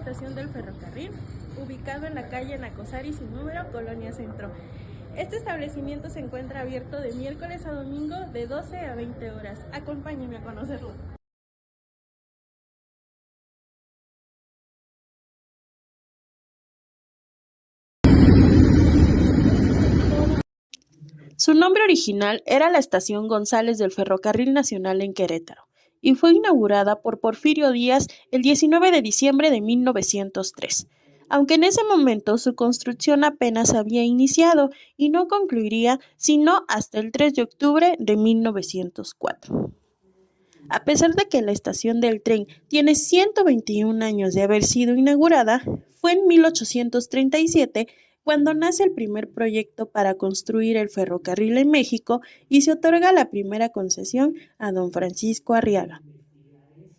estación del ferrocarril, ubicado en la calle Nacosari sin número, Colonia Centro. Este establecimiento se encuentra abierto de miércoles a domingo de 12 a 20 horas. Acompáñenme a conocerlo. Su nombre original era la Estación González del Ferrocarril Nacional en Querétaro y fue inaugurada por Porfirio Díaz el 19 de diciembre de 1903, aunque en ese momento su construcción apenas había iniciado y no concluiría sino hasta el 3 de octubre de 1904. A pesar de que la estación del tren tiene 121 años de haber sido inaugurada, fue en 1837 cuando nace el primer proyecto para construir el ferrocarril en México y se otorga la primera concesión a don Francisco Arriaga.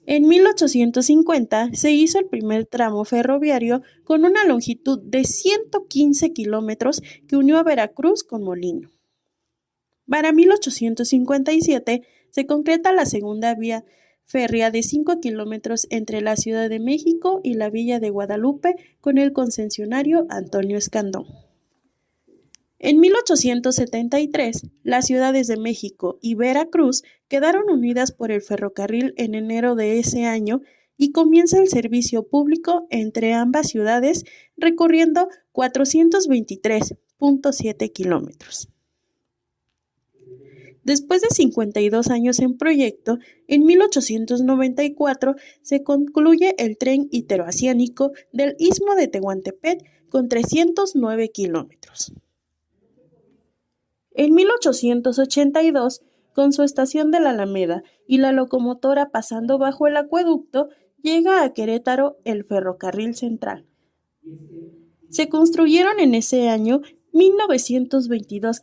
En 1850 se hizo el primer tramo ferroviario con una longitud de 115 kilómetros que unió a Veracruz con Molino. Para 1857 se concreta la segunda vía férrea de 5 kilómetros entre la Ciudad de México y la Villa de Guadalupe con el concesionario Antonio Escandón. En 1873, las ciudades de México y Veracruz quedaron unidas por el ferrocarril en enero de ese año y comienza el servicio público entre ambas ciudades recorriendo 423.7 kilómetros. Después de 52 años en proyecto, en 1894 se concluye el tren interoceánico del Istmo de Tehuantepec con 309 kilómetros. En 1882, con su estación de la Alameda y la locomotora pasando bajo el acueducto, llega a Querétaro el Ferrocarril Central. Se construyeron en ese año 1922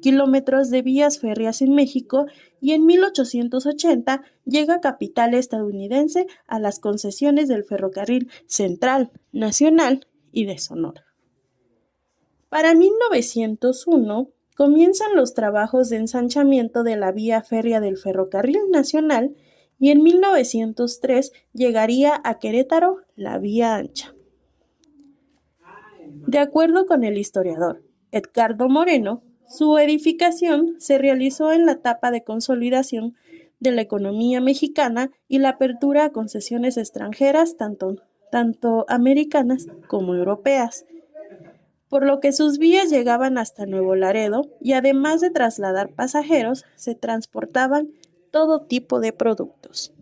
kilómetros de vías férreas en México y en 1880 llega capital estadounidense a las concesiones del Ferrocarril Central, Nacional y de Sonora. Para 1901 comienzan los trabajos de ensanchamiento de la vía férrea del Ferrocarril Nacional y en 1903 llegaría a Querétaro la vía ancha. De acuerdo con el historiador Edgardo Moreno, su edificación se realizó en la etapa de consolidación de la economía mexicana y la apertura a concesiones extranjeras, tanto americanas como europeas, por lo que sus vías llegaban hasta Nuevo Laredo y además de trasladar pasajeros, se transportaban todo tipo de productos.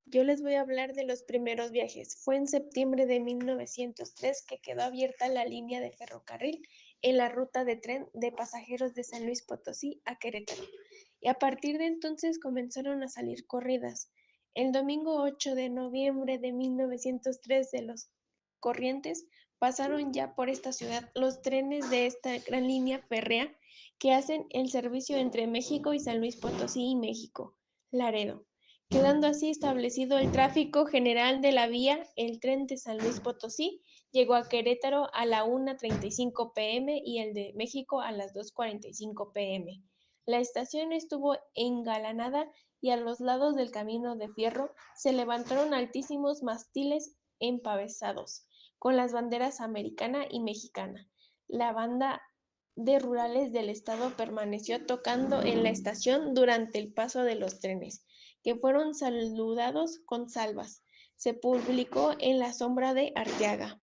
Yo les voy a hablar de los primeros viajes. Fue en septiembre de 1903 que quedó abierta la línea de ferrocarril en la ruta de tren de pasajeros de San Luis Potosí a Querétaro. Y a partir de entonces comenzaron a salir corridas. El domingo 8 de noviembre de 1903 de los Corrientes pasaron ya por esta ciudad los trenes de esta gran línea férrea que hacen el servicio entre México y San Luis Potosí y México, Laredo. Quedando así establecido el tráfico general de la vía, el tren de San Luis Potosí llegó a Querétaro a la 1:35 p.m. y el de México a las 2:45 p.m. La estación estuvo engalanada y a los lados del camino de fierro se levantaron altísimos mástiles empavesados con las banderas americana y mexicana. La banda de rurales del estado permaneció tocando en la estación durante el paso de los trenes, que fueron saludados con salvas. Se publicó en la sombra de Arteaga.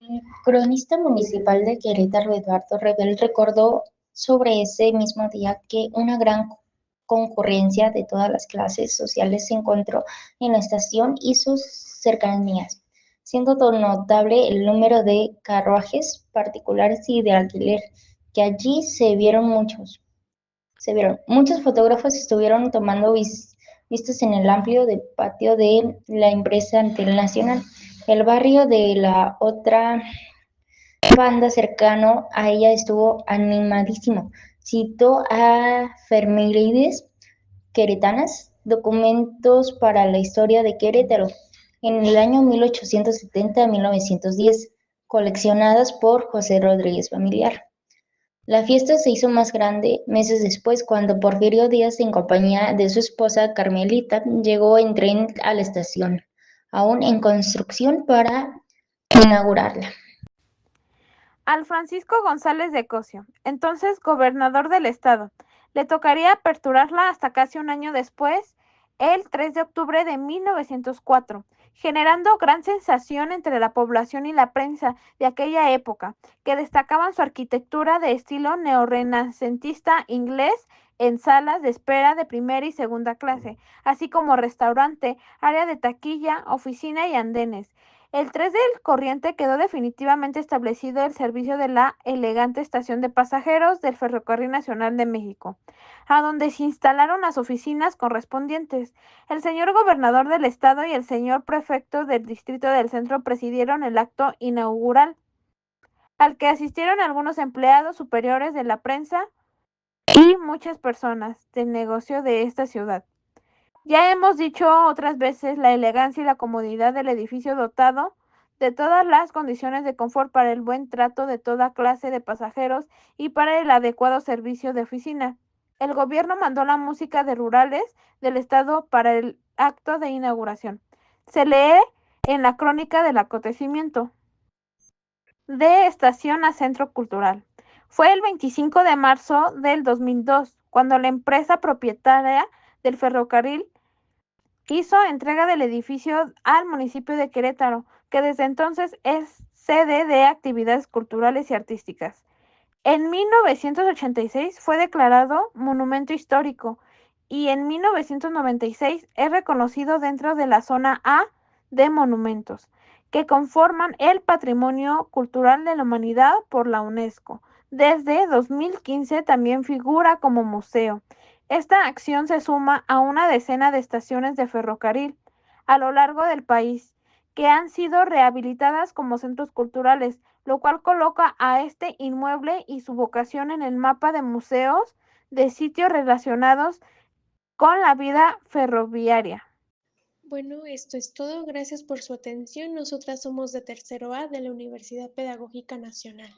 El cronista municipal de Querétaro, Eduardo Rebel, recordó sobre ese mismo día que una gran concurrencia de todas las clases sociales se encontró en la estación y sus cercanías, siendo notable el número de carruajes particulares y de alquiler, que allí se vieron muchos. Muchos fotógrafos estuvieron tomando vistas en el amplio patio de la empresa Nacional. El barrio de la otra banda cercano a ella estuvo animadísimo. Citó a efemérides queretanas documentos para la historia de Querétaro en el año 1870 a 1910, coleccionadas por José Rodríguez Familiar. La fiesta se hizo más grande meses después, cuando Porfirio Díaz, en compañía de su esposa Carmelita, llegó en tren a la estación, aún en construcción, para inaugurarla. Al Francisco González de Cosio, entonces gobernador del estado, le tocaría aperturarla hasta casi un año después, el 3 de octubre de 1904, generando gran sensación entre la población y la prensa de aquella época, que destacaban su arquitectura de estilo neorrenacentista inglés en salas de espera de primera y segunda clase, así como restaurante, área de taquilla, oficina y andenes. El 3 del corriente quedó definitivamente establecido el servicio de la elegante estación de pasajeros del Ferrocarril Nacional de México, a donde se instalaron las oficinas correspondientes. El señor gobernador del estado y el señor prefecto del distrito del centro presidieron el acto inaugural, al que asistieron algunos empleados superiores de la prensa y muchas personas del negocio de esta ciudad. Ya hemos dicho otras veces la elegancia y la comodidad del edificio, dotado de todas las condiciones de confort para el buen trato de toda clase de pasajeros y para el adecuado servicio de oficina. El gobierno mandó la música de rurales del estado para el acto de inauguración. Se lee en la crónica del acontecimiento. De estación a centro cultural. Fue el 25 de marzo del 2002, cuando la empresa propietaria del ferrocarril hizo entrega del edificio al municipio de Querétaro, que desde entonces es sede de actividades culturales y artísticas. En 1986 fue declarado monumento histórico y en 1996 es reconocido dentro de la zona A de monumentos, que conforman el Patrimonio Cultural de la Humanidad por la UNESCO. Desde 2015 también figura como museo. Esta acción se suma a una decena de estaciones de ferrocarril a lo largo del país, que han sido rehabilitadas como centros culturales, lo cual coloca a este inmueble y su vocación en el mapa de museos de sitios relacionados con la vida ferroviaria. Bueno, esto es todo. Gracias por su atención. Nosotras somos de tercero A de la Universidad Pedagógica Nacional.